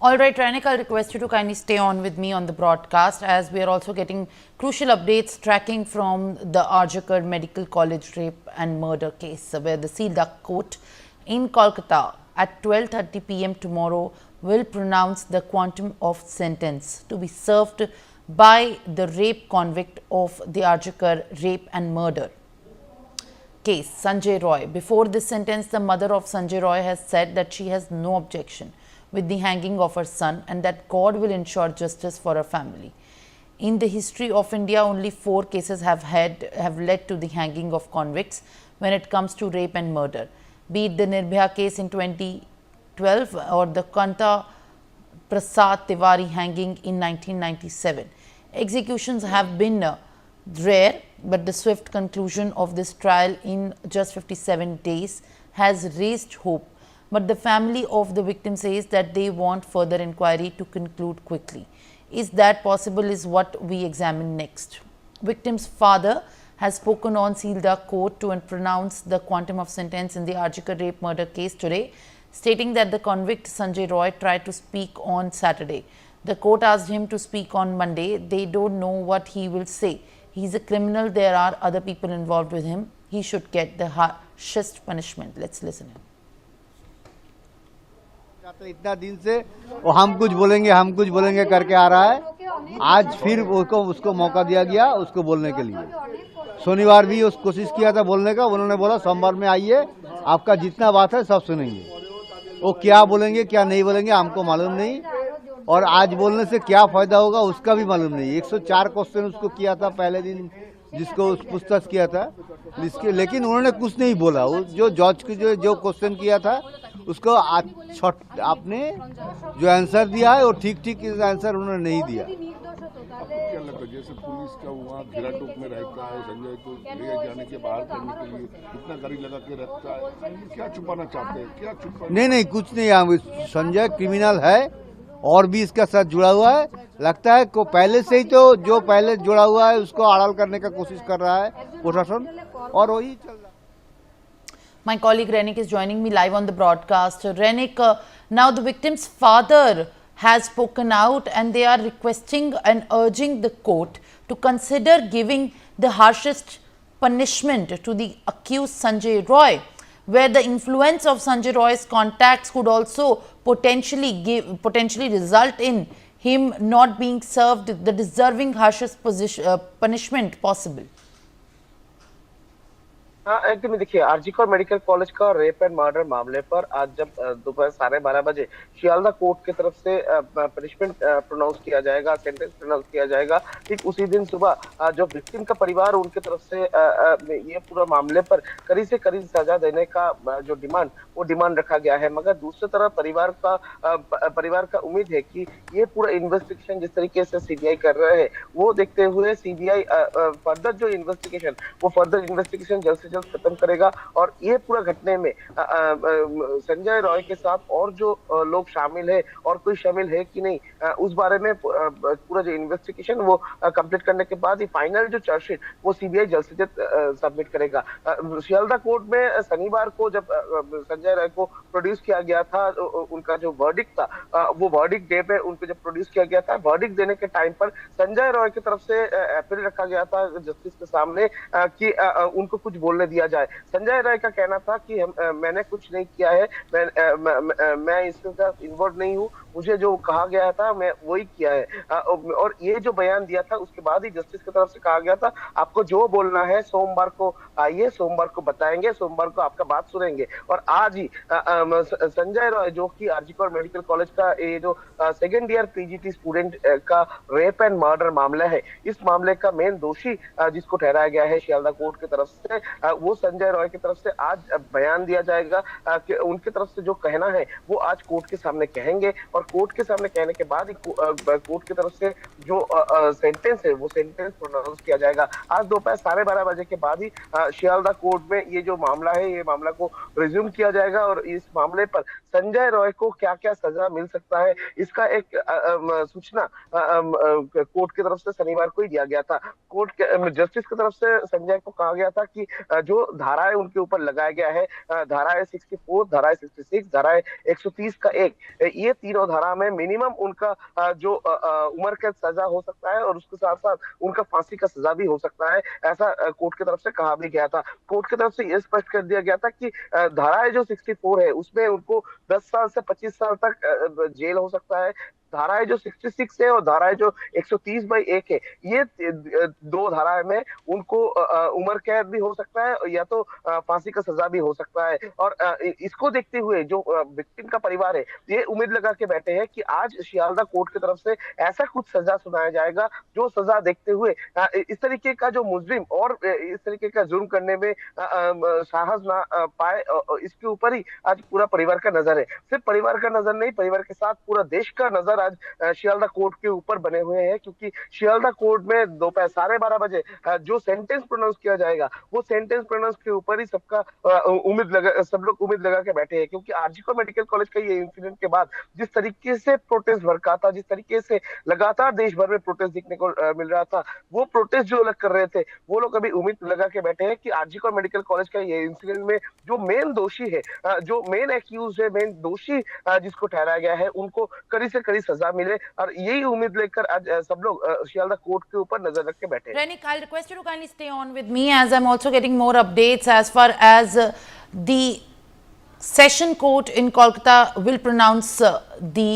All right, Ranik, I'll request you to kindly stay on with me on the broadcast as we are also getting crucial updates tracking from the Arjakar Medical College rape and murder case, where the Sealduck Court in Kolkata at 12:30 p.m. tomorrow will pronounce the quantum of sentence to be served by the rape convict of the Arjakar rape and murder case, Sanjay Roy. Before this sentence, the mother of Sanjay Roy has said that she has no objection with the hanging of her son and that God will ensure justice for her family. In the history of India, only 4 cases have led to the hanging of convicts when it comes to rape and murder, be it the Nirbhaya case in 2012 or the Kanta Prasad Tiwari hanging in 1997. Executions have been rare, but the swift conclusion of this trial in just 57 days has raised hope. But the family of the victim says that they want further inquiry to conclude quickly. Is that possible is what we examine next. Victim's father has spoken on Sealduck Court to pronounce the quantum of sentence in the Arjakar rape murder case today, stating that the convict Sanjay Roy tried to speak on Saturday. The court asked him to speak on Monday. They don't know what he will say. He's a criminal. There are other people involved with him. He should get the harshest punishment. Let's listen in. इतना दिन से वो हम कुछ बोलेंगे करके आ रहा है। आज फिर उसको मौका दिया गया उसको बोलने के लिए। शनिवार भी उस कोशिश किया था बोलने का, उन्होंने बोला सोमवार में आइए, आपका जितना बात है सब सुनेंगे। वो क्या बोलेंगे क्या नहीं बोलेंगे हमको मालूम नहीं, और आज बोलने से क्या फायदा होगा उसका भी मालूम नहीं। 104 क्वेश्चन उसको किया था पहले दिन, जिसको उस पूछताछ किया था, लेकिन उन्होंने कुछ नहीं बोला। जो जज को जो क्वेश्चन किया था उसको आपने जो आंसर दिया है वो ठीक आंसर उन्होंने नहीं दिया। क्या लगता है जैसे पुलिस का वहाँ घेराटोप में रहता है, संजय को ले जाने के बाहर करने के लिए इतना गाड़ी लगा के रखता है, क्या छुपाना चाहते हैं? क्या छुपा? नहीं कुछ नहीं, संजय क्रिमिनल है और भी इसका साथ जुड़ा हुआ है। लगता है को पहले से ही तो जो पहले जुड़ा हुआ है उसको आड़ाल करने का कोशिश कर रहा है प्रशासन, और वही चल रहा है। My colleague Renik is joining me live on the broadcast. Renik, now the victim's father has spoken out and they are requesting and urging the court to consider giving the harshest punishment to the accused Sanjay Roy, where the influence of Sanjay Roy's contacts could also potentially result in him not being served the deserving harshest punishment possible. हाँ, एकदम देखिए, RG Kar medical college का rape and murder मामले पर आज जब दोपहर 12:30 बजे शियालदा कोर्ट की तरफ से पनिशमेंट प्रोनाउंस किया जाएगा, सेंटेंस प्रोनाउंस किया जाएगा, ठीक उसी दिन सुबह जो विक्टिम का परिवार उनके तरफ से ये पूरा मामले पर कड़ी से कड़ी सजा देने का जो डिमांड रखा गया है। मगर दूसरी तरफ परिवार का उम्मीद है कि ये पूरा इन्वेस्टिगेशन जिस तरीके से सीबीआई कर रहे हैं वो देखते हुए सीबीआई फर्दर इन्वेस्टिगेशन जल्द से जल्द खत्म करेगा, और ये पूरा घटने में संजय रॉय के साथ और जो लोग शामिल है और कोई शामिल है कि नहीं उस बारे में पूरा जो इन्वेस्टिगेशन वो कंप्लीट करने के बाद ही फाइनल जो चार्जशीट वो सीबीआई जल्द से जल्द सबमिट करेगा। शियालदा कोर्ट में शनिवार को जब संजय रॉय को प्रोड्यूस किया गया था, उनका जो वर्डिक्ट था वो वर्डिक्ट डे पे उनको जब प्रोड्यूस किया गया था, वर्डिक्ट देने के टाइम पर संजय रॉय की तरफ से अपील रखा गया था जस्टिस के सामने कि उनको कुछ बोलने दिया जाए। संजय राय का कहना था कि मैंने कुछ नहीं किया है, मैं इसके साथ इन्वॉल्व नहीं हूँ, मुझे जो कहा गया था मैं वही किया है। और ये जो बयान दिया था उसके बाद ही जस्टिस की तरफ से कहा गया था आपको जो बोलना है सोमवार को आइए, सोमवार को बताएंगे, सोमवार को आपका बात सुनेंगे। और आज ही संजय रॉय जो कि आरजीकर मेडिकल कॉलेज का ये जो सेकेंड ईयर पीजीटी स्टूडेंट का रेप एंड मर्डर मामला है, इस मामले का मेन दोषी जिसको ठहराया गया है शियालदा कोर्ट की तरफ से, वो संजय रॉय की तरफ से आज बयान दिया जाएगा कि उनकी तरफ से जो कहना है वो आज कोर्ट के सामने कहेंगे, और कोर्ट के सामने कहने के बाद ही कोर्ट की तरफ से जो सेंटेंस है वो सेंटेंस प्रोनाउंस किया जाएगा। आज दोपहर 12:30 बजे के बाद ही शियालदा कोर्ट में ये जो मामला है ये मामला को रिज्यूम किया जाएगा, और इस मामले पर संजय रॉय को क्या क्या सजा मिल सकता है, इसका एक सूचना कोर्ट की तरफ से शनिवार को ही दिया गया था। कोर्ट के जस्टिस की तरफ से संजय को कहा गया था कि जो धाराएं उनके ऊपर लगाया गया है, धाराएं 64, धाराएं 66, धाराएं 130 का एक, ये तीनों धारा में मिनिमम उनका जो उम्र कैद सजा हो सकता है और उसके साथ साथ उनका फांसी का सजा भी हो सकता है, ऐसा कोर्ट की तरफ से कहा भी गया था। कोर्ट की तरफ से यह स्पष्ट कर दिया गया था कि धाराएं जो 64 है उसमें उनको 10 साल से 25 साल तक जेल हो सकता है। धाराएं जो 66 है और धाराएं जो 130/1 है, ये दो धाराएं में उनको उम्र कैद भी हो सकता है या तो फांसी का सजा भी हो सकता है। और इसको देखते हुए जो विक्टिम का परिवार है, ये उम्मीद लगा के बैठे हैं कि आज शियालदा कोर्ट की तरफ से ऐसा कुछ सजा सुनाया जाएगा जो सजा देखते हुए इस तरीके का जो मुजरिम और इस तरीके का जुर्म करने में साहस ना पाए, इसके ऊपर ही आज पूरा परिवार का नजर है। सिर्फ परिवार का नजर नहीं, परिवार के साथ पूरा देश का नजर आज शियालदा कोर्ट के ऊपर बने हुए हैं, क्योंकि शियालदा कोर्ट में दोपहर 12:30 बजे जो सेंटेंस प्रोनाउंस किया जाएगा, वो सेंटेंस प्रोनाउंस के ऊपर ही सबका सब लोग उम्मीद लगा के बैठे हैं। क्योंकि आरजीकर मेडिकल कॉलेज का ये इंसिडेंट के बाद जिस तरीके से प्रोटेस्ट भड़का था, जिस तरीके से लगातार देश भर में प्रोटेस्ट देखने को मिल रहा था, वो प्रोटेस्ट जो अलग कर रहे थे, वो लोग अभी उम्मीद लगा के बैठे हैं कि आरजीकर मेडिकल कॉलेज का ये इंसिडेंट में जो मेन दोषी है, जो मेन एक्यूज है, मेन दोषी जिसको ठहराया गया है, उनको कड़ी से कड़ी सजा मिले। और यही उम्मीद लेकर आज सब लोग शियालदा कोर्ट के ऊपर नजर रख के बैठे हैं। Renik, I'll request you to kindly stay on with me as I'm also getting more updates as far as the Session Court in Kolkata will pronounce the